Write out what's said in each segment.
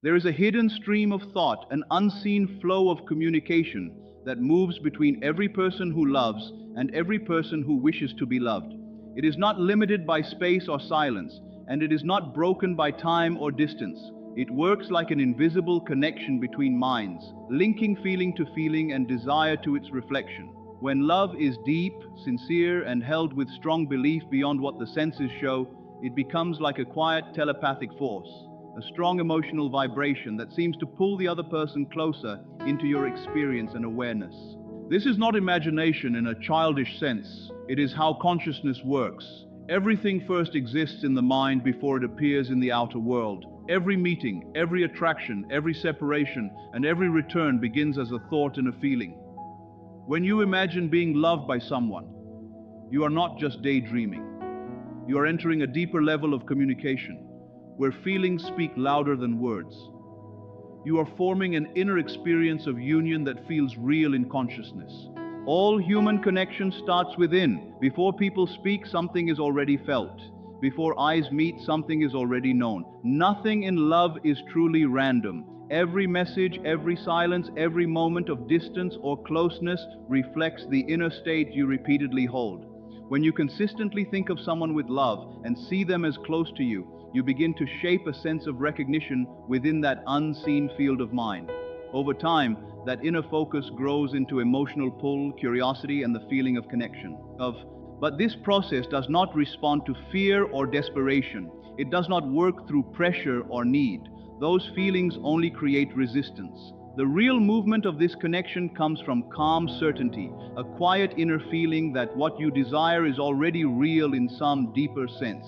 There is a hidden stream of thought, an unseen flow of communication that moves between every person who loves and every person who wishes to be loved. It is not limited by space or silence, and it is not broken by time or distance. It works like an invisible connection between minds, linking feeling to feeling and desire to its reflection. When love is deep, sincere, and held with strong belief beyond what the senses show, it becomes like a quiet telepathic force, a strong emotional vibration that seems to pull the other person closer into your experience and awareness. This is not imagination in a childish sense. It is how consciousness works. Everything first exists in the mind before it appears in the outer world. Every meeting, every attraction, every separation, and every return begins as a thought and a feeling. When you imagine being loved by someone, you are not just daydreaming. You are entering a deeper level of communication, where feelings speak louder than words. You are forming an inner experience of union that feels real in consciousness. All human connection starts within. Before people speak, something is already felt. Before eyes meet, something is already known. Nothing in love is truly random. Every message, every silence, every moment of distance or closeness reflects the inner state you repeatedly hold. When you consistently think of someone with love and see them as close to you, you begin to shape a sense of recognition within that unseen field of mind. Over time, that inner focus grows into emotional pull, curiosity, and the feeling of connection. But this process does not respond to fear or desperation. It does not work through pressure or need. Those feelings only create resistance. The real movement of this connection comes from calm certainty, a quiet inner feeling that what you desire is already real in some deeper sense.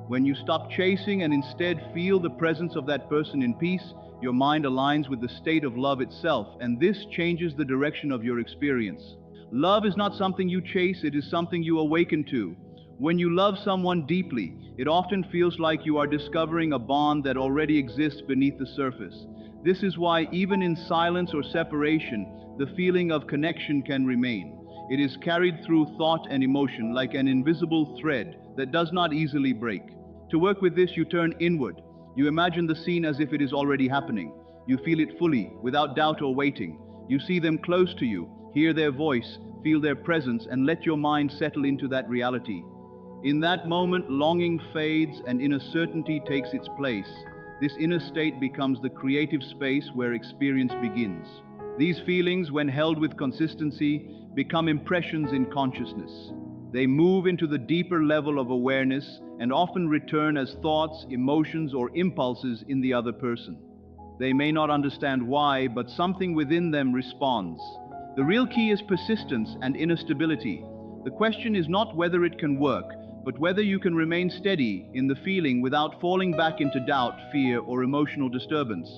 When you stop chasing and instead feel the presence of that person in peace, your mind aligns with the state of love itself, and this changes the direction of your experience. Love is not something you chase, it is something you awaken to. When you love someone deeply, it often feels like you are discovering a bond that already exists beneath the surface. This is why, even in silence or separation, the feeling of connection can remain. It is carried through thought and emotion like an invisible thread that does not easily break. To work with this, you turn inward. You imagine the scene as if it is already happening. You feel it fully, without doubt or waiting. You see them close to you, hear their voice, feel their presence, and let your mind settle into that reality. In that moment, longing fades and inner certainty takes its place. This inner state becomes the creative space where experience begins. These feelings, when held with consistency, become impressions in consciousness. They move into the deeper level of awareness and often return as thoughts, emotions, or impulses in the other person. They may not understand why, but something within them responds. The real key is persistence and inner stability. The question is not whether it can work, but whether you can remain steady in the feeling without falling back into doubt, fear, or emotional disturbance.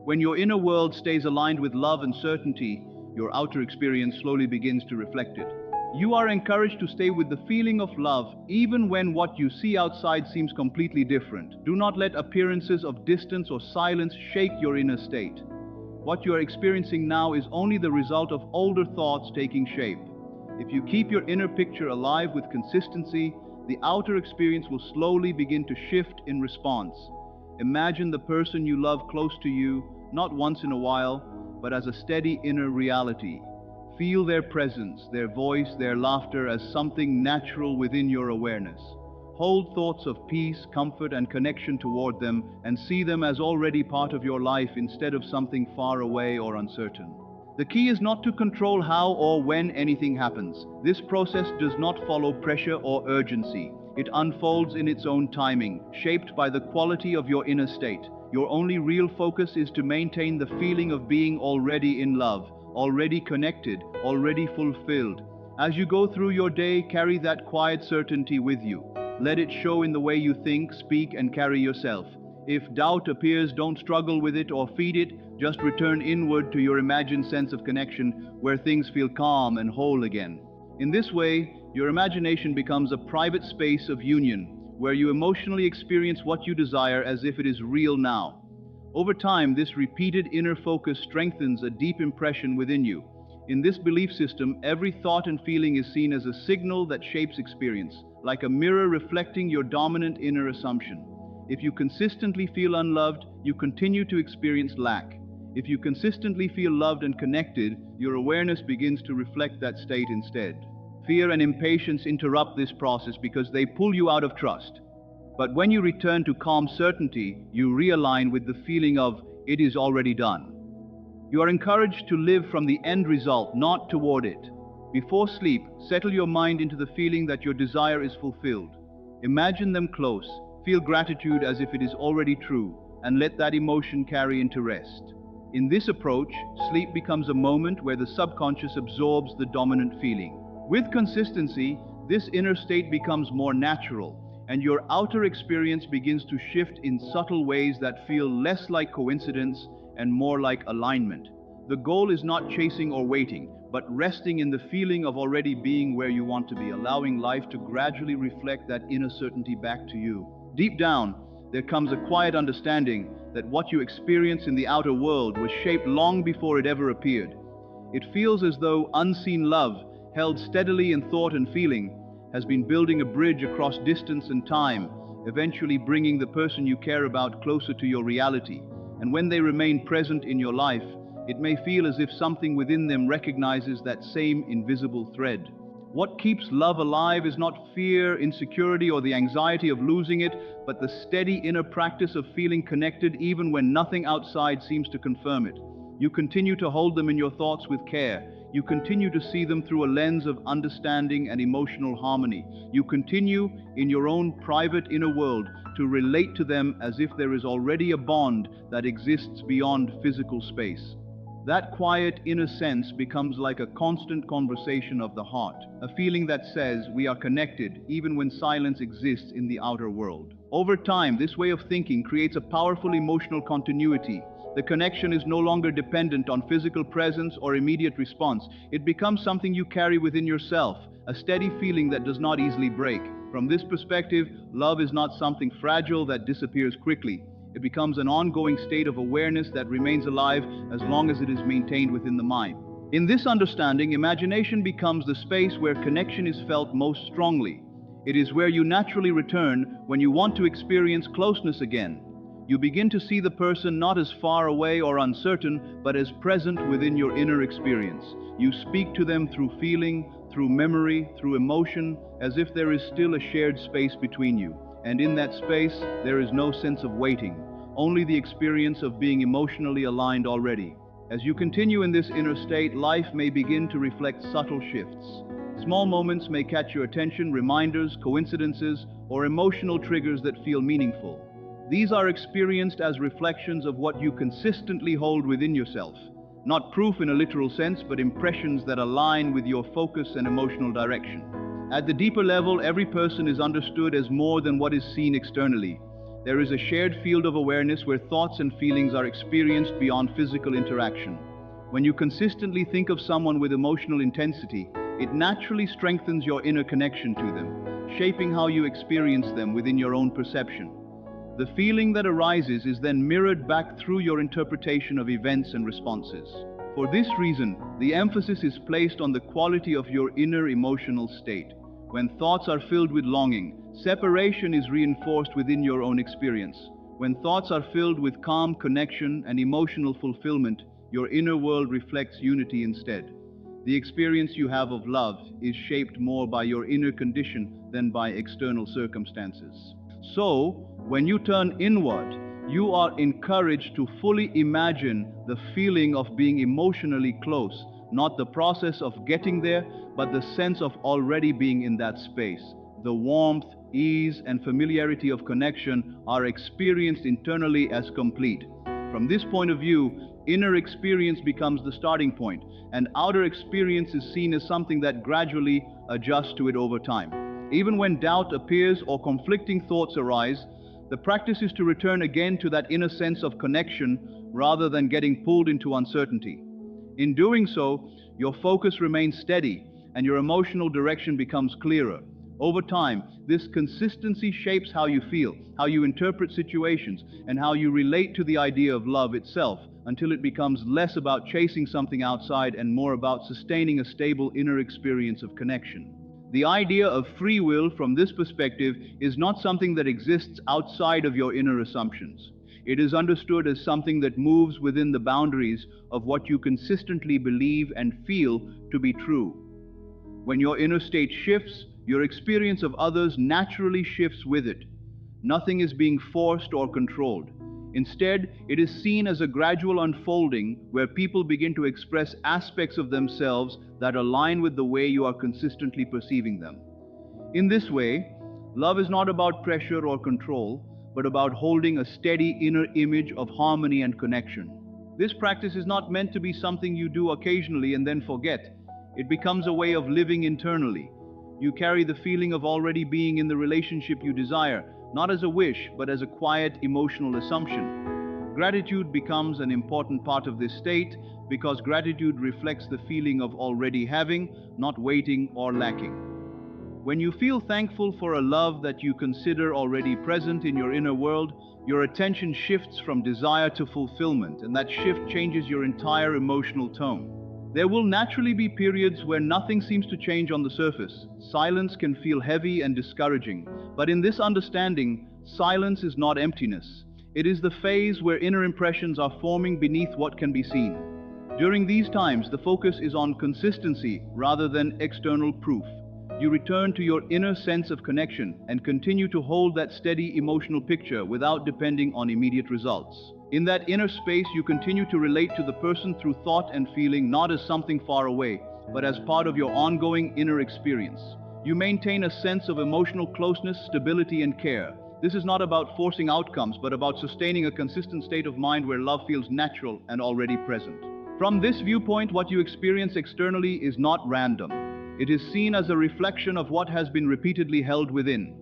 When your inner world stays aligned with love and certainty, your outer experience slowly begins to reflect it. You are encouraged to stay with the feeling of love even when what you see outside seems completely different. Do not let appearances of distance or silence shake your inner state. What you are experiencing now is only the result of older thoughts taking shape. If you keep your inner picture alive with consistency, the outer experience will slowly begin to shift in response. Imagine the person you love close to you, not once in a while, but as a steady inner reality. Feel their presence, their voice, their laughter as something natural within your awareness. Hold thoughts of peace, comfort, and connection toward them, and see them as already part of your life instead of something far away or uncertain. The key is not to control how or when anything happens. This process does not follow pressure or urgency. It unfolds in its own timing, shaped by the quality of your inner state. Your only real focus is to maintain the feeling of being already in love, already connected, already fulfilled. As you go through your day, carry that quiet certainty with you. Let it show in the way you think, speak, and carry yourself. If doubt appears, don't struggle with it or feed it. Just return inward to your imagined sense of connection, where things feel calm and whole again. In this way, your imagination becomes a private space of union, where you emotionally experience what you desire as if it is real now. Over time, this repeated inner focus strengthens a deep impression within you. In this belief system, every thought and feeling is seen as a signal that shapes experience, like a mirror reflecting your dominant inner assumption. If you consistently feel unloved, you continue to experience lack. If you consistently feel loved and connected, your awareness begins to reflect that state instead. Fear and impatience interrupt this process because they pull you out of trust. But when you return to calm certainty, you realign with the feeling of "it is already done." You are encouraged to live from the end result, not toward it. Before sleep, settle your mind into the feeling that your desire is fulfilled. Imagine them close, feel gratitude as if it is already true, and let that emotion carry into rest. In this approach, sleep becomes a moment where the subconscious absorbs the dominant feeling. With consistency, this inner state becomes more natural, and your outer experience begins to shift in subtle ways that feel less like coincidence and more like alignment. The goal is not chasing or waiting, but resting in the feeling of already being where you want to be, allowing life to gradually reflect that inner certainty back to you. Deep down, there comes a quiet understanding that what you experience in the outer world was shaped long before it ever appeared. It feels as though unseen love, held steadily in thought and feeling, has been building a bridge across distance and time, eventually bringing the person you care about closer to your reality. And when they remain present in your life, it may feel as if something within them recognizes that same invisible thread. What keeps love alive is not fear, insecurity, or the anxiety of losing it, but the steady inner practice of feeling connected even when nothing outside seems to confirm it. You continue to hold them in your thoughts with care. You continue to see them through a lens of understanding and emotional harmony. You continue, in your own private inner world, to relate to them as if there is already a bond that exists beyond physical space. That quiet inner sense becomes like a constant conversation of the heart, a feeling that says we are connected even when silence exists in the outer world. Over time, this way of thinking creates a powerful emotional continuity. The connection is no longer dependent on physical presence or immediate response. It becomes something you carry within yourself, a steady feeling that does not easily break. From this perspective, love is not something fragile that disappears quickly. It becomes an ongoing state of awareness that remains alive as long as it is maintained within the mind. In this understanding, imagination becomes the space where connection is felt most strongly. It is where you naturally return when you want to experience closeness again. You begin to see the person not as far away or uncertain, but as present within your inner experience. You speak to them through feeling, through memory, through emotion, as if there is still a shared space between you. And in that space, there is no sense of waiting, only the experience of being emotionally aligned already. As you continue in this inner state, life may begin to reflect subtle shifts. Small moments may catch your attention, reminders, coincidences, or emotional triggers that feel meaningful. These are experienced as reflections of what you consistently hold within yourself. Not proof in a literal sense, but impressions that align with your focus and emotional direction. At the deeper level, every person is understood as more than what is seen externally. There is a shared field of awareness where thoughts and feelings are experienced beyond physical interaction. When you consistently think of someone with emotional intensity, it naturally strengthens your inner connection to them, shaping how you experience them within your own perception. The feeling that arises is then mirrored back through your interpretation of events and responses. For this reason, the emphasis is placed on the quality of your inner emotional state. When thoughts are filled with longing, separation is reinforced within your own experience. When thoughts are filled with calm, connection, and emotional fulfillment, your inner world reflects unity instead. The experience you have of love is shaped more by your inner condition than by external circumstances. So, when you turn inward, you are encouraged to fully imagine the feeling of being emotionally close, not the process of getting there, but the sense of already being in that space. The warmth, ease, and familiarity of connection are experienced internally as complete. From this point of view, inner experience becomes the starting point, and outer experience is seen as something that gradually adjusts to it over time. Even when doubt appears or conflicting thoughts arise, the practice is to return again to that inner sense of connection rather than getting pulled into uncertainty. In doing so, your focus remains steady and your emotional direction becomes clearer. Over time, this consistency shapes how you feel, how you interpret situations, and how you relate to the idea of love itself, until it becomes less about chasing something outside and more about sustaining a stable inner experience of connection. The idea of free will from this perspective is not something that exists outside of your inner assumptions. It is understood as something that moves within the boundaries of what you consistently believe and feel to be true. When your inner state shifts, your experience of others naturally shifts with it. Nothing is being forced or controlled. Instead, it is seen as a gradual unfolding where people begin to express aspects of themselves that align with the way you are consistently perceiving them. In this way, love is not about pressure or control, but about holding a steady inner image of harmony and connection. This practice is not meant to be something you do occasionally and then forget. It becomes a way of living internally. You carry the feeling of already being in the relationship you desire, not as a wish, but as a quiet emotional assumption. Gratitude becomes an important part of this state because gratitude reflects the feeling of already having, not waiting or lacking. When you feel thankful for a love that you consider already present in your inner world, your attention shifts from desire to fulfillment, and that shift changes your entire emotional tone. There will naturally be periods where nothing seems to change on the surface. Silence can feel heavy and discouraging, but in this understanding, silence is not emptiness. It is the phase where inner impressions are forming beneath what can be seen. During these times, the focus is on consistency rather than external proof. You return to your inner sense of connection and continue to hold that steady emotional picture without depending on immediate results. In that inner space, you continue to relate to the person through thought and feeling, not as something far away, but as part of your ongoing inner experience. You maintain a sense of emotional closeness, stability, and care. This is not about forcing outcomes, but about sustaining a consistent state of mind where love feels natural and already present. From this viewpoint, what you experience externally is not random. It is seen as a reflection of what has been repeatedly held within.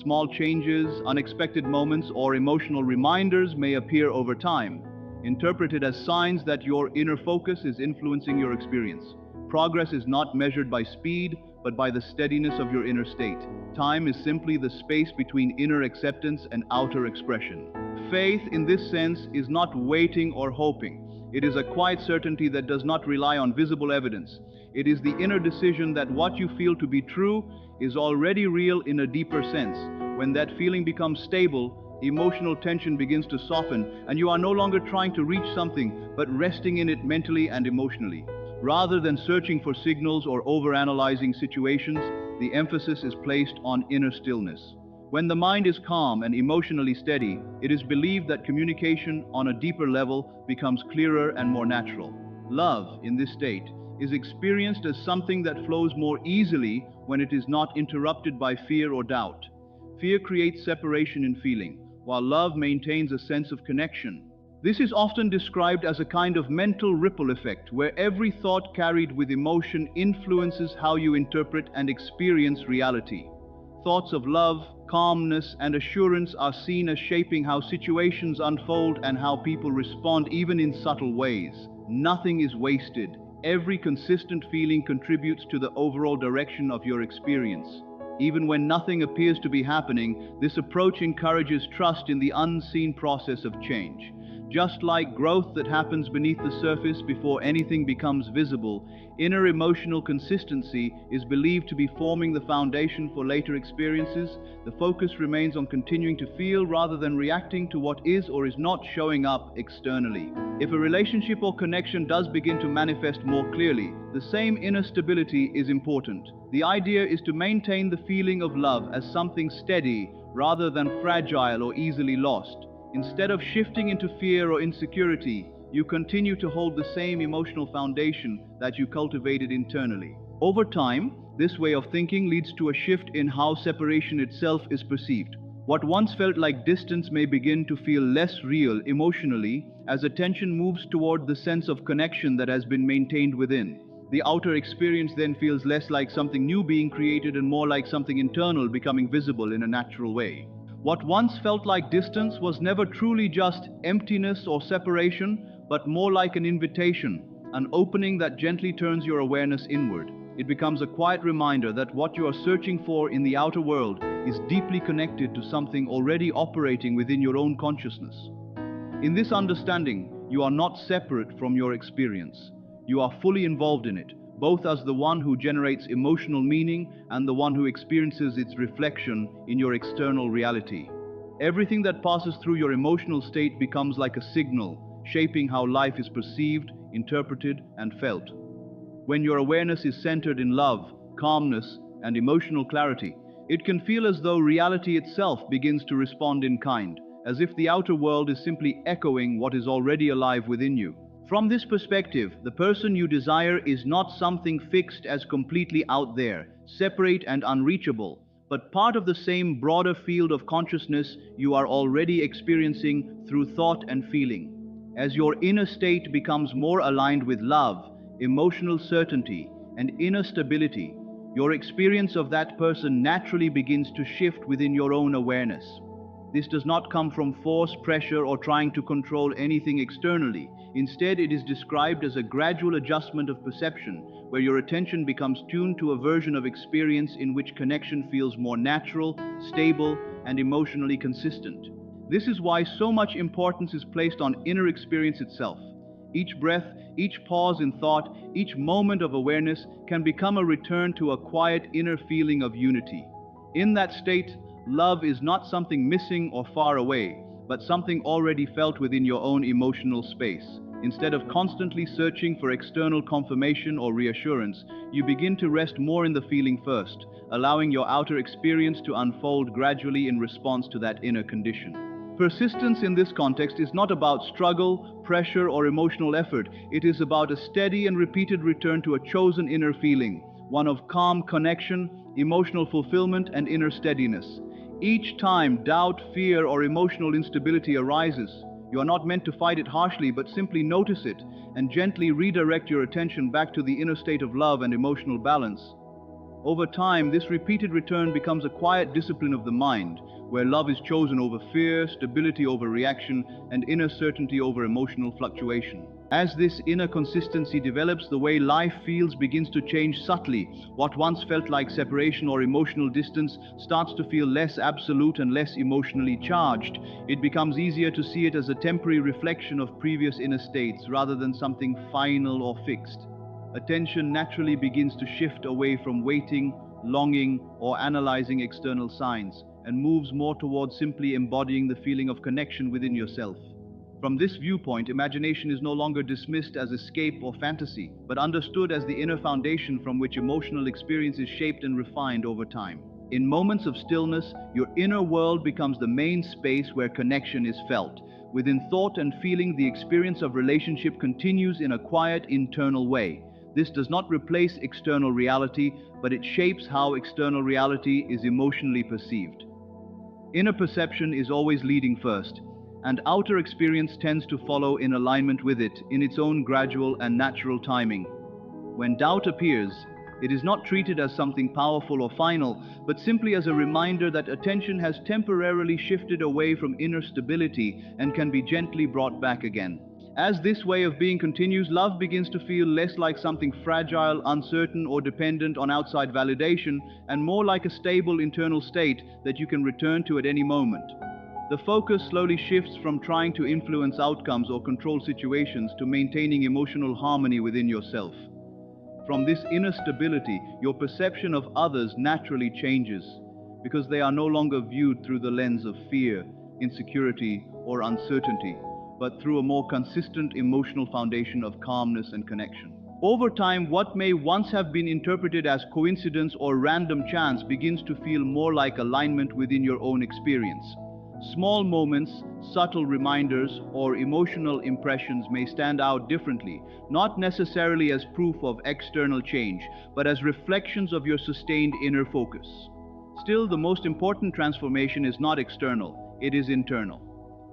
Small changes, unexpected moments, or emotional reminders may appear over time, interpreted as signs that your inner focus is influencing your experience. Progress is not measured by speed, but by the steadiness of your inner state. Time is simply the space between inner acceptance and outer expression. Faith, in this sense, is not waiting or hoping. It is a quiet certainty that does not rely on visible evidence. It is the inner decision that what you feel to be true is already real in a deeper sense. When that feeling becomes stable, emotional tension begins to soften, and you are no longer trying to reach something, but resting in it mentally and emotionally. Rather than searching for signals or overanalyzing situations, the emphasis is placed on inner stillness. When the mind is calm and emotionally steady, it is believed that communication on a deeper level becomes clearer and more natural. Love, in this state, is experienced as something that flows more easily when it is not interrupted by fear or doubt. Fear creates separation in feeling, while love maintains a sense of connection. This is often described as a kind of mental ripple effect, where every thought carried with emotion influences how you interpret and experience reality. Thoughts of love, calmness, and assurance are seen as shaping how situations unfold and how people respond, even in subtle ways. Nothing is wasted. Every consistent feeling contributes to the overall direction of your experience. Even when nothing appears to be happening, this approach encourages trust in the unseen process of change. Just like growth that happens beneath the surface before anything becomes visible, inner emotional consistency is believed to be forming the foundation for later experiences. The focus remains on continuing to feel rather than reacting to what is or is not showing up externally. If a relationship or connection does begin to manifest more clearly, the same inner stability is important. The idea is to maintain the feeling of love as something steady rather than fragile or easily lost. Instead of shifting into fear or insecurity, you continue to hold the same emotional foundation that you cultivated internally. Over time, this way of thinking leads to a shift in how separation itself is perceived. What once felt like distance may begin to feel less real emotionally as attention moves toward the sense of connection that has been maintained within. The outer experience then feels less like something new being created and more like something internal becoming visible in a natural way. What once felt like distance was never truly just emptiness or separation, but more like an invitation, an opening that gently turns your awareness inward. It becomes a quiet reminder that what you are searching for in the outer world is deeply connected to something already operating within your own consciousness. In this understanding, you are not separate from your experience. You are fully involved in it, both as the one who generates emotional meaning and the one who experiences its reflection in your external reality. Everything that passes through your emotional state becomes like a signal, shaping how life is perceived, interpreted, and felt. When your awareness is centered in love, calmness, and emotional clarity, it can feel as though reality itself begins to respond in kind, as if the outer world is simply echoing what is already alive within you. From this perspective, the person you desire is not something fixed as completely out there, separate and unreachable, but part of the same broader field of consciousness you are already experiencing through thought and feeling. As your inner state becomes more aligned with love, emotional certainty, and inner stability, your experience of that person naturally begins to shift within your own awareness. This does not come from force, pressure, or trying to control anything externally. Instead, it is described as a gradual adjustment of perception, where your attention becomes tuned to a version of experience in which connection feels more natural, stable, and emotionally consistent. This is why so much importance is placed on inner experience itself. Each breath, each pause in thought, each moment of awareness can become a return to a quiet inner feeling of unity. In that state, love is not something missing or far away, but something already felt within your own emotional space. Instead of constantly searching for external confirmation or reassurance, you begin to rest more in the feeling first, allowing your outer experience to unfold gradually in response to that inner condition. Persistence in this context is not about struggle, pressure, or emotional effort. It is about a steady and repeated return to a chosen inner feeling, one of calm connection, emotional fulfillment, and inner steadiness. Each time doubt, fear, or emotional instability arises, you are not meant to fight it harshly, but simply notice it and gently redirect your attention back to the inner state of love and emotional balance. Over time, this repeated return becomes a quiet discipline of the mind, where love is chosen over fear, stability over reaction, and inner certainty over emotional fluctuation. As this inner consistency develops, the way life feels begins to change subtly. What once felt like separation or emotional distance starts to feel less absolute and less emotionally charged. It becomes easier to see it as a temporary reflection of previous inner states rather than something final or fixed. Attention naturally begins to shift away from waiting, longing, or analyzing external signs, and moves more towards simply embodying the feeling of connection within yourself. From this viewpoint, imagination is no longer dismissed as escape or fantasy, but understood as the inner foundation from which emotional experience is shaped and refined over time. In moments of stillness, your inner world becomes the main space where connection is felt. Within thought and feeling, the experience of relationship continues in a quiet, internal way. This does not replace external reality, but it shapes how external reality is emotionally perceived. Inner perception is always leading first, and outer experience tends to follow in alignment with it in its own gradual and natural timing. When doubt appears, it is not treated as something powerful or final, but simply as a reminder that attention has temporarily shifted away from inner stability and can be gently brought back again. As this way of being continues, love begins to feel less like something fragile, uncertain, or dependent on outside validation, and more like a stable internal state that you can return to at any moment. The focus slowly shifts from trying to influence outcomes or control situations to maintaining emotional harmony within yourself. From this inner stability, your perception of others naturally changes, because they are no longer viewed through the lens of fear, insecurity, or uncertainty, but through a more consistent emotional foundation of calmness and connection. Over time, what may once have been interpreted as coincidence or random chance begins to feel more like alignment within your own experience. Small moments, subtle reminders, or emotional impressions may stand out differently, not necessarily as proof of external change, but as reflections of your sustained inner focus. Still, the most important transformation is not external, it is internal.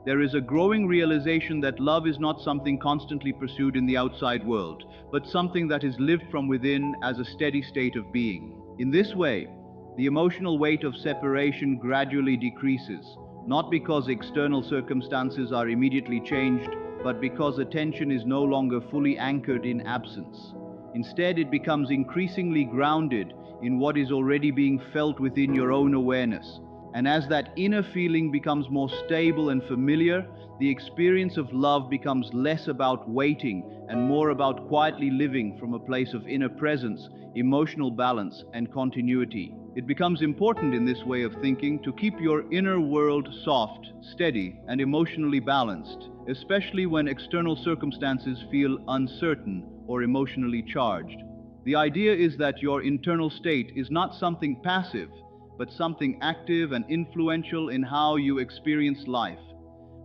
There is a growing realization that love is not something constantly pursued in the outside world, but something that is lived from within as a steady state of being. In this way, the emotional weight of separation gradually decreases, not because external circumstances are immediately changed, but because attention is no longer fully anchored in absence. Instead, it becomes increasingly grounded in what is already being felt within your own awareness. And as that inner feeling becomes more stable and familiar, the experience of love becomes less about waiting and more about quietly living from a place of inner presence, emotional balance, and continuity. It becomes important in this way of thinking to keep your inner world soft, steady, and emotionally balanced, especially when external circumstances feel uncertain or emotionally charged. The idea is that your internal state is not something passive, but something active and influential in how you experience life.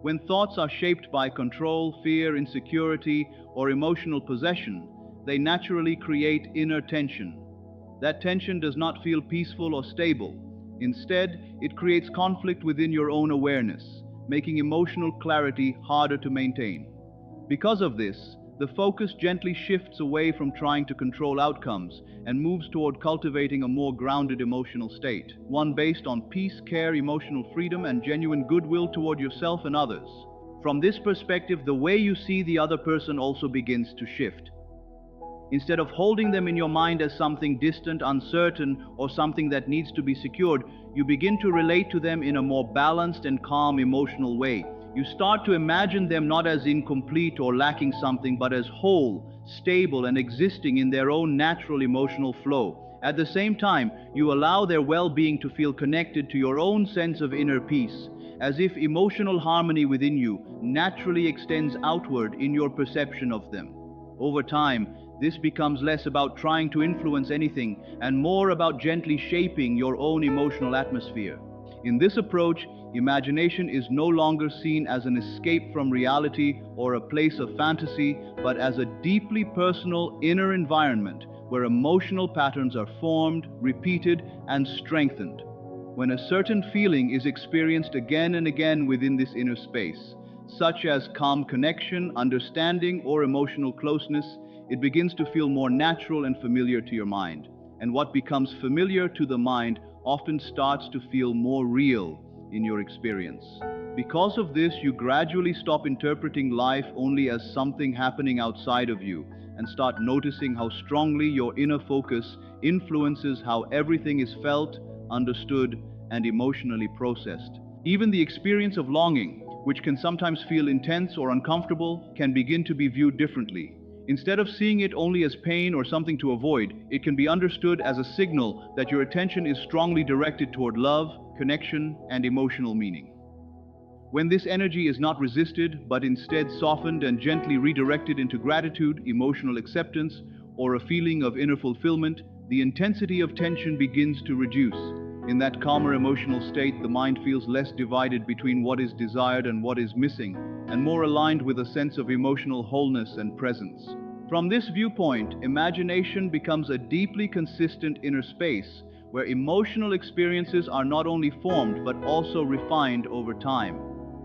When thoughts are shaped by control, fear, insecurity, or emotional possession, they naturally create inner tension. That tension does not feel peaceful or stable. Instead, it creates conflict within your own awareness, making emotional clarity harder to maintain. Because of this, the focus gently shifts away from trying to control outcomes and moves toward cultivating a more grounded emotional state, one based on peace, care, emotional freedom, and genuine goodwill toward yourself and others. From this perspective, the way you see the other person also begins to shift. Instead of holding them in your mind as something distant, uncertain, or something that needs to be secured, you begin to relate to them in a more balanced and calm emotional way. You start to imagine them not as incomplete or lacking something, but as whole, stable, and existing in their own natural emotional flow. At the same time, you allow their well-being to feel connected to your own sense of inner peace, as if emotional harmony within you naturally extends outward in your perception of them. Over time, this becomes less about trying to influence anything and more about gently shaping your own emotional atmosphere. In this approach, imagination is no longer seen as an escape from reality or a place of fantasy, but as a deeply personal inner environment where emotional patterns are formed, repeated, and strengthened. When a certain feeling is experienced again and again within this inner space, such as calm connection, understanding, or emotional closeness, it begins to feel more natural and familiar to your mind. And what becomes familiar to the mind often starts to feel more real in your experience. Because of this, you gradually stop interpreting life only as something happening outside of you and start noticing how strongly your inner focus influences how everything is felt, understood, and emotionally processed. Even the experience of longing, which can sometimes feel intense or uncomfortable, can begin to be viewed differently. Instead of seeing it only as pain or something to avoid, it can be understood as a signal that your attention is strongly directed toward love, connection, and emotional meaning. When this energy is not resisted, but instead softened and gently redirected into gratitude, emotional acceptance, or a feeling of inner fulfillment, the intensity of tension begins to reduce. In that calmer emotional state, the mind feels less divided between what is desired and what is missing, and more aligned with a sense of emotional wholeness and presence. From this viewpoint, imagination becomes a deeply consistent inner space where emotional experiences are not only formed but also refined over time.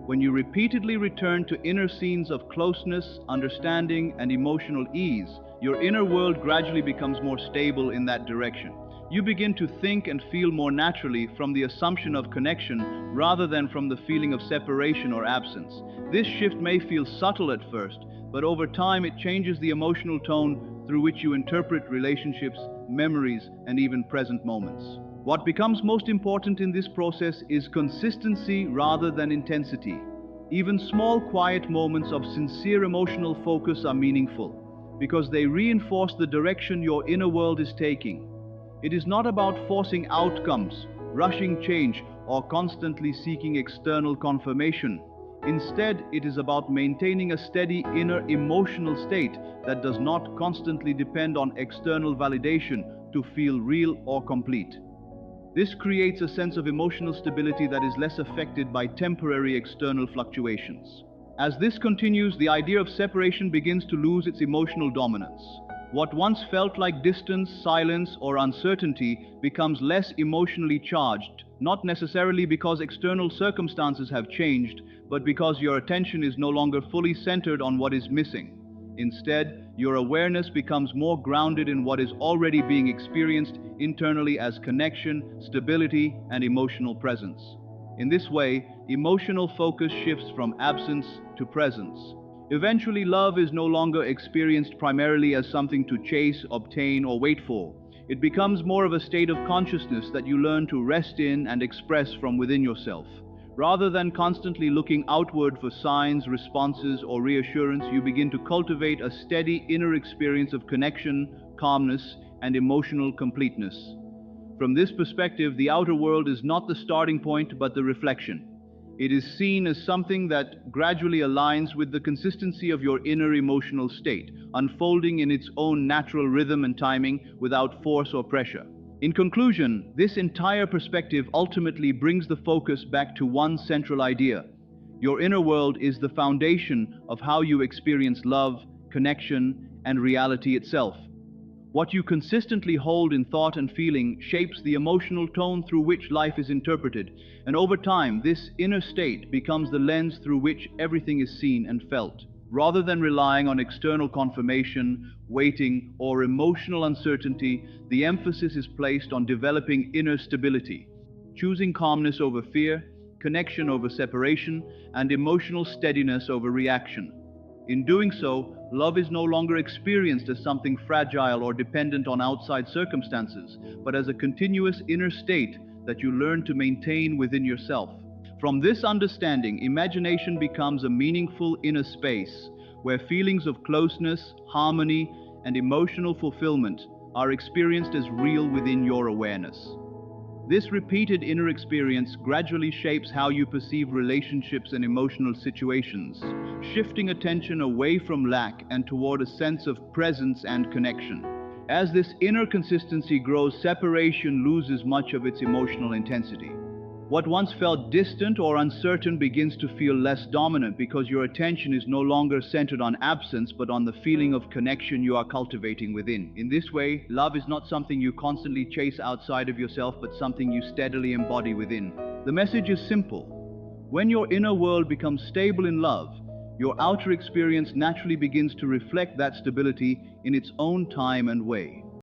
When you repeatedly return to inner scenes of closeness, understanding, and emotional ease, your inner world gradually becomes more stable in that direction. You begin to think and feel more naturally from the assumption of connection rather than from the feeling of separation or absence. This shift may feel subtle at first, but over time it changes the emotional tone through which you interpret relationships, memories, and even present moments. What becomes most important in this process is consistency rather than intensity. Even small, quiet moments of sincere emotional focus are meaningful because they reinforce the direction your inner world is taking. It is not about forcing outcomes, rushing change, or constantly seeking external confirmation. Instead, it is about maintaining a steady inner emotional state that does not constantly depend on external validation to feel real or complete. This creates a sense of emotional stability that is less affected by temporary external fluctuations. As this continues, the idea of separation begins to lose its emotional dominance. What once felt like distance, silence, or uncertainty becomes less emotionally charged, not necessarily because external circumstances have changed, but because your attention is no longer fully centered on what is missing. Instead, your awareness becomes more grounded in what is already being experienced internally as connection, stability, and emotional presence. In this way, emotional focus shifts from absence to presence. Eventually, love is no longer experienced primarily as something to chase, obtain, or wait for. It becomes more of a state of consciousness that you learn to rest in and express from within yourself. Rather than constantly looking outward for signs, responses, or reassurance, you begin to cultivate a steady inner experience of connection, calmness, and emotional completeness. From this perspective, the outer world is not the starting point, but the reflection. It is seen as something that gradually aligns with the consistency of your inner emotional state, unfolding in its own natural rhythm and timing without force or pressure. In conclusion, this entire perspective ultimately brings the focus back to one central idea. Your inner world is the foundation of how you experience love, connection, and reality itself. What you consistently hold in thought and feeling shapes the emotional tone through which life is interpreted, and over time, this inner state becomes the lens through which everything is seen and felt. Rather than relying on external confirmation, waiting, or emotional uncertainty, the emphasis is placed on developing inner stability, choosing calmness over fear, connection over separation, and emotional steadiness over reaction. In doing so, love is no longer experienced as something fragile or dependent on outside circumstances, but as a continuous inner state that you learn to maintain within yourself. From this understanding, imagination becomes a meaningful inner space where feelings of closeness, harmony, and emotional fulfillment are experienced as real within your awareness. This repeated inner experience gradually shapes how you perceive relationships and emotional situations, shifting attention away from lack and toward a sense of presence and connection. As this inner consistency grows, separation loses much of its emotional intensity. What once felt distant or uncertain begins to feel less dominant because your attention is no longer centered on absence but on the feeling of connection you are cultivating within. In this way, love is not something you constantly chase outside of yourself but something you steadily embody within. The message is simple. When your inner world becomes stable in love, your outer experience naturally begins to reflect that stability in its own time and way.